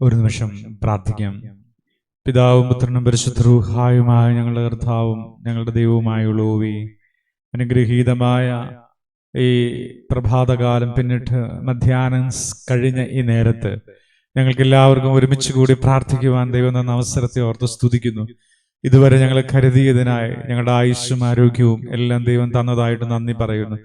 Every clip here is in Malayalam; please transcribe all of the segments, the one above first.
ഒരു നിമിഷം പ്രാർത്ഥിക്കാം. പിതാവും പുത്രനും പരിശുദ്ധ റൂഹായുമായ ഞങ്ങളുടെ കർത്താവും ഞങ്ങളുടെ ദൈവവുമായുള്ളവേ, അനുഗ്രഹീതമായ ഈ പ്രഭാതകാലം പിന്നിട്ട് മധ്യാഹ്നം കഴിഞ്ഞ ഈ നേരത്ത് ഞങ്ങൾക്ക് എല്ലാവർക്കും ഒരുമിച്ച് കൂടി പ്രാർത്ഥിക്കുവാൻ ദൈവം തന്ന അവസരത്തെ ഓർത്ത് സ്തുതിക്കുന്നു. ഇതുവരെ ഞങ്ങളെ കരുതിയതിനായി ഞങ്ങളുടെ ആയുസ്സും ആരോഗ്യവും എല്ലാം ദൈവം തന്നതായിട്ട് നന്ദി പറയുന്നു.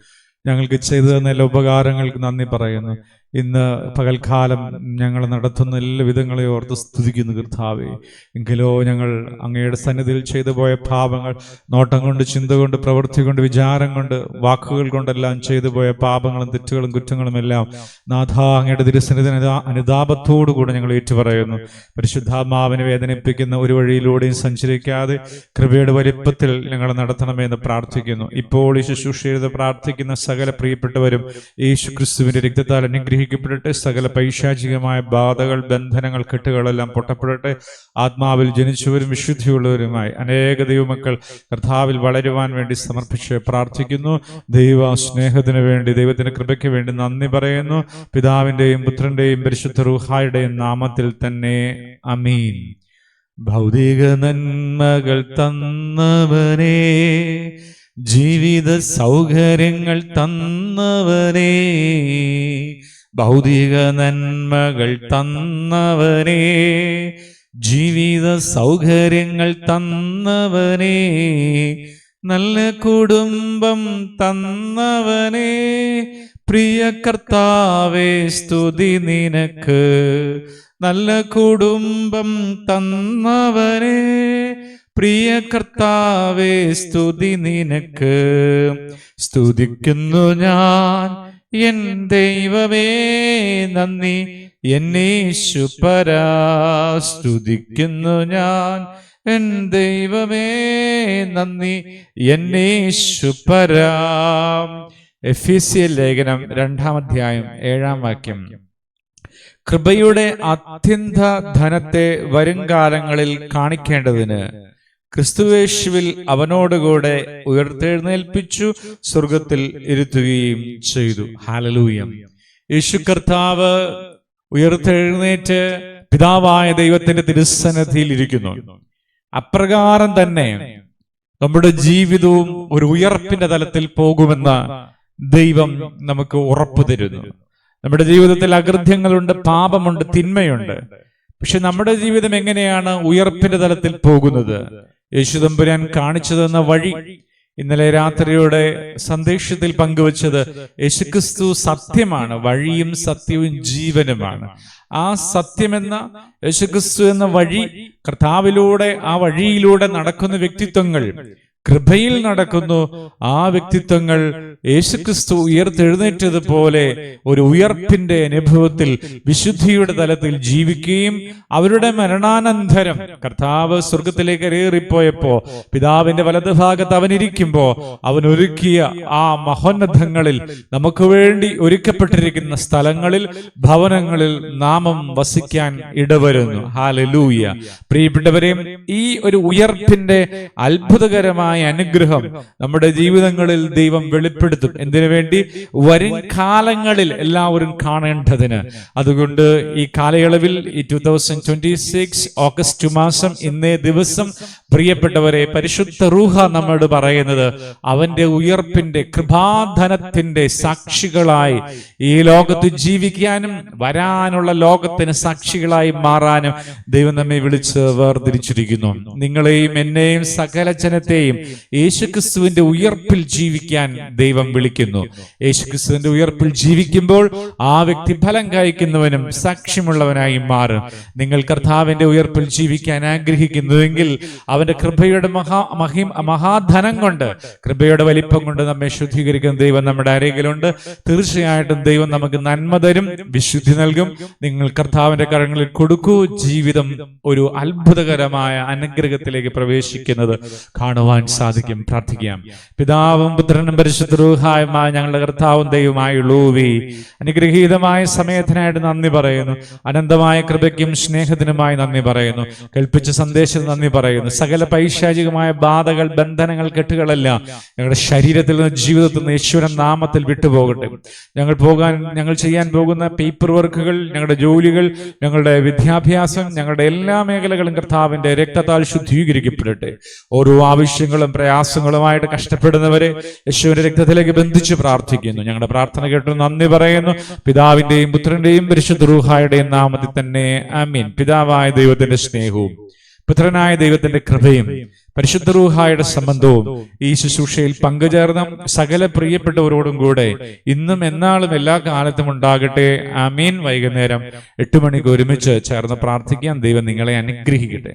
ഞങ്ങൾക്ക് ചെയ്തു തന്ന എല്ലാ ഉപകാരങ്ങൾക്ക് നന്ദി പറയുന്നു. ഇന്ന് പകൽക്കാലം ഞങ്ങൾ നടത്തുന്ന എല്ലാ വിധങ്ങളെ ഓർത്ത് സ്തുതിക്കുന്നു കർത്താവേ. എങ്കിലോ ഞങ്ങൾ അങ്ങയുടെ സന്നിധിയിൽ ചെയ്തു പോയ പാപങ്ങൾ, നോട്ടം കൊണ്ട്, ചിന്ത കൊണ്ട്, പ്രവൃത്തി കൊണ്ട്, വിചാരം കൊണ്ട്, വാക്കുകൾ കൊണ്ടെല്ലാം ചെയ്തു പോയ പാപങ്ങളും തെറ്റുകളും കുറ്റങ്ങളും എല്ലാം നാഥ അങ്ങയുടെ തിരുസന്നിധി അനുതാപത്തോടുകൂടെ ഞങ്ങൾ ഏറ്റുപറയുന്നു. പരിശുദ്ധാത്മാവിനെ വേദനിപ്പിക്കുന്ന ഒരു വഴിയിലൂടെയും സഞ്ചരിക്കാതെ കൃപയുടെ വലിപ്പത്തിൽ ഞങ്ങൾ നടത്തണമെന്ന് പ്രാർത്ഥിക്കുന്നു. ഇപ്പോൾ ഈ ശുശ്രൂഷ ചെയ്ത് പ്രാർത്ഥിക്കുന്ന സകല പ്രിയപ്പെട്ടവരും യേശു ക്രിസ്തുവിന്റെ രക്തത്താൽ അനുഗ്രഹിക്കപ്പെടട്ടെ. സകല പൈശാചികമായ ബാധകൾ, ബന്ധനങ്ങൾ, കെട്ടുകളെല്ലാം പൊട്ടപ്പെടട്ടെ. ആത്മാവിൽ ജനിച്ചവരും വിശുദ്ധിയുള്ളവരുമായി അനേക ദൈവമക്കൾ കർത്താവിൽ വളരുവാൻ വേണ്ടി സമർപ്പിച്ച് പ്രാർത്ഥിക്കുന്നു. ദൈവ സ്നേഹത്തിന് വേണ്ടി, ദൈവത്തിന്റെ കൃപയ്ക്ക് വേണ്ടി നന്ദി പറയുന്നു. പിതാവിന്റെയും പുത്രന്റെയും പരിശുദ്ധ റൂഹായുടെയും നാമത്തിൽ തന്നെ ആമീൻ. ഭൗതിക നന്മകൾ തന്നവനേ, ജീവിത സൗകര്യങ്ങൾ തന്നവനേ, ഭൗതിക നന്മകൾ തന്നവനേ, ജീവിത സൗകര്യങ്ങൾ തന്നവനേ, നല്ല കുടുംബം തന്നവനേ, പ്രിയ കർത്താവേ സ്തുതി നിനക്ക്. നല്ല കുടുംബം തന്നവനേ, പ്രിയ കർത്താവേ സ്തുതി നിനക്ക്. സ്തുതിക്കുന്നു ഞാൻ എൻ ദൈവമേ നന്ദി എന്നേശുപരാ. സ്തുതിക്കുന്നു ഞാൻ എൻ ദൈവമേ നന്ദി എന്നേശുപരാ. എഫെസ്യർ ലേഖനം 2-ാം അധ്യായം 7-ാം വാക്യം. കൃപയുടെ അത്യന്ത ധനത്തെ വരുംകാലങ്ങളിൽ കാണിക്കേണ്ടതിന് ക്രിസ്തുയേശുവിൽ അവനോടുകൂടെ ഉയർത്തെഴുന്നേൽപ്പിച്ചു സ്വർഗത്തിൽ ഇരുത്തുകയും ചെയ്തു. ഹല്ലേലൂയ. യേശു കർത്താവ് ഉയർത്തെഴുന്നേറ്റ് പിതാവായ ദൈവത്തിന്റെ തിരുസന്നിധിയിൽ ഇരിക്കുന്നു. അപ്രകാരം തന്നെ നമ്മുടെ ജീവിതവും ഒരു ഉയർപ്പിന്റെ തലത്തിൽ പോകുമെന്ന് ദൈവം നമുക്ക് ഉറപ്പു തരുന്നു. നമ്മുടെ ജീവിതത്തിൽ അകൃത്യങ്ങളുണ്ട്, പാപമുണ്ട്, തിന്മയുണ്ട്. പക്ഷെ നമ്മുടെ ജീവിതം എങ്ങനെയാണ് ഉയർപ്പിന്റെ തലത്തിൽ പോകുന്നത്? യേശു തമ്പുരാൻ കാണിച്ചു തന്ന വഴി ഇന്നലെ രാത്രിയുടെ സന്ദേശത്തിൽ പങ്കുവച്ചത് യേശുക്രിസ്തു സത്യമാണ്, വഴിയും സത്യവും ജീവനുമാണ്. ആ സത്യമെന്ന യേശുക്രിസ്തു എന്ന വഴി, കർത്താവിലൂടെ ആ വഴിയിലൂടെ നടക്കുന്ന വ്യക്തിത്വങ്ങൾ, കൃപയിൽ നടക്കുന്നു. ആ വ്യക്തിത്വങ്ങൾ യേശുക്രിസ്തു ഉയർത്തെഴുന്നേറ്റതുപോലെ ഒരു ഉയർപ്പിന്റെ അനുഭവത്തിൽ വിശുദ്ധിയുടെ തലത്തിൽ ജീവിക്കുകയും അവരുടെ മരണാനന്തരം കർത്താവ് സ്വർഗത്തിലേക്ക് കയറിപ്പോയപ്പോ പിതാവിന്റെ വലതുഭാഗത്ത് അവനിരിക്കുമ്പോ അവൻ ഒരുക്കിയ ആ മഹോന്നതങ്ങളിൽ നമുക്ക് വേണ്ടി ഒരുക്കപ്പെട്ടിരിക്കുന്ന സ്ഥലങ്ങളിൽ, ഭവനങ്ങളിൽ നാമം വസിക്കാൻ ഇടവരുന്നു. ഹല്ലേലൂയ. പ്രിയപ്പെട്ടവരെ, ഈ ഒരു ഉയർപ്പിന്റെ അത്ഭുതകരമായ അനുഗ്രഹം നമ്മുടെ ജീവിതങ്ങളിൽ ദൈവം വെളിപ്പെടുത്തും. എന്തിനു വേണ്ടി? വരും കാലങ്ങളിൽ എല്ലാവരും കാണേണ്ടതിന്. അതുകൊണ്ട് ഈ കാലയളവിൽ, ഈ 2026 ഓഗസ്റ്റ് മാസം, ഇന്നേ ദിവസം പ്രിയപ്പെട്ടവരെ, പരിശുദ്ധ റൂഹ നമ്മോട് പറയുന്നത് അവന്റെ ഉയർപ്പിന്റെ കൃപാധനത്തിന്റെ സാക്ഷികളായി ഈ ലോകത്ത് ജീവിക്കാനും വരാനുള്ള ലോകത്തിന് സാക്ഷികളായി മാറാനും ദൈവം നമ്മെ വിളിച്ച് വേർതിരിച്ചിരിക്കുന്നു. നിങ്ങളെയും എന്നെയും സകല ജനത്തെയും യേശുക്രിസ്തുവിന്റെ ഉയർപ്പിൽ ജീവിക്കാൻ ദൈവം വിളിക്കുന്നു. യേശുക്രിസ്തുവിന്റെ ഉയർപ്പിൽ ജീവിക്കുമ്പോൾ ആ വ്യക്തി ഫലം കായ്ക്കുന്നവനും സാക്ഷ്യമുള്ളവനായി മാറും. നിങ്ങൾ കർത്താവിന്റെ ഉയർപ്പിൽ ജീവിക്കാൻ ആഗ്രഹിക്കുന്നുവെങ്കിൽ അവന്റെ കൃപയുടെ മഹാധനം കൊണ്ട്, കൃപയുടെ വലിപ്പം കൊണ്ട് നമ്മെ ശുദ്ധീകരിക്കുന്ന ദൈവം നമ്മുടെ അരികിലുണ്ട്. തീർച്ചയായിട്ടും ദൈവം നമുക്ക് നന്മ തരും, വിശുദ്ധി നൽകും. നിങ്ങൾ കർത്താവിന്റെ കരങ്ങളിൽ കൊടുക്കൂ. ജീവിതം ഒരു അത്ഭുതകരമായ അനുഗ്രഹത്തിലേക്ക് പ്രവേശിക്കുന്നത് കാണുവാൻ സാധിക്കും. പ്രാർത്ഥിക്കാം. പിതാവും പുത്രനും പരിശുദ്ധ റൂഹായുമായ ഞങ്ങളുടെ കർത്താവും ദൈവമായുള്ളൂവേ, അനുഗ്രഹീതമായ സമയത്തിനായിട്ട് നന്ദി പറയുന്നു. അനന്തമായ കൃപയ്ക്കും സ്നേഹത്തിനുമായി നന്ദി പറയുന്നു. കേൾപ്പിച്ച സന്ദേശത്തിന് നന്ദി പറയുന്നു. സകല സകല പൈശാചികമായ ബാധകൾ, ബന്ധനങ്ങൾ, കെട്ടുകളെല്ലാം ഞങ്ങളുടെ ശരീരത്തിൽ നിന്ന്, ജീവിതത്തിൽ നിന്ന് യേശുവിന്റെ നാമത്തിൽ വിട്ടുപോകട്ടെ. ഞങ്ങൾ ചെയ്യാൻ പോകുന്ന പേപ്പർ വർക്കുകൾ, ഞങ്ങളുടെ ജോലികൾ, ഞങ്ങളുടെ വിദ്യാഭ്യാസം, ഞങ്ങളുടെ എല്ലാ മേഖലകളും കർത്താവിന്റെ രക്തത്താൽ ശുദ്ധീകരിക്കപ്പെടട്ടെ. ഓരോ ആവശ്യങ്ങളും പ്രയാസങ്ങളുമായിട്ട് കഷ്ടപ്പെടുന്നവരെ യേശുവിന്റെ രക്തത്തിലേക്ക് ബന്ധിച്ച് പ്രാർത്ഥിക്കുന്നു. ഞങ്ങളുടെ പ്രാർത്ഥന കേട്ടു നന്ദി പറയുന്നു. പിതാവിന്റെയും പുത്രന്റെയും പരിശുദ്ധ റൂഹായുടെയും നാമത്തിൽ തന്നെ ആമീൻ. പിതാവായ ദൈവത്തിന്റെ സ്നേഹവും പുത്രനായ ദൈവത്തിന്റെ കൃപയും പരിശുദ്ധ റൂഹായുടെ സംബന്ധവും ഈ ശുശ്രൂഷയിൽ പങ്കുചേർന്ന സകല പ്രിയപ്പെട്ടവരോടും കൂടെ ഇന്നും എന്നാളും എല്ലാ കാലത്തും ഉണ്ടാകട്ടെ. ആമീൻ. വൈകുന്നേരം 8 മണിക്ക് ഒരുമിച്ച് ചേർന്ന് പ്രാർത്ഥിക്കാൻ ദൈവം നിങ്ങളെ അനുഗ്രഹിക്കട്ടെ.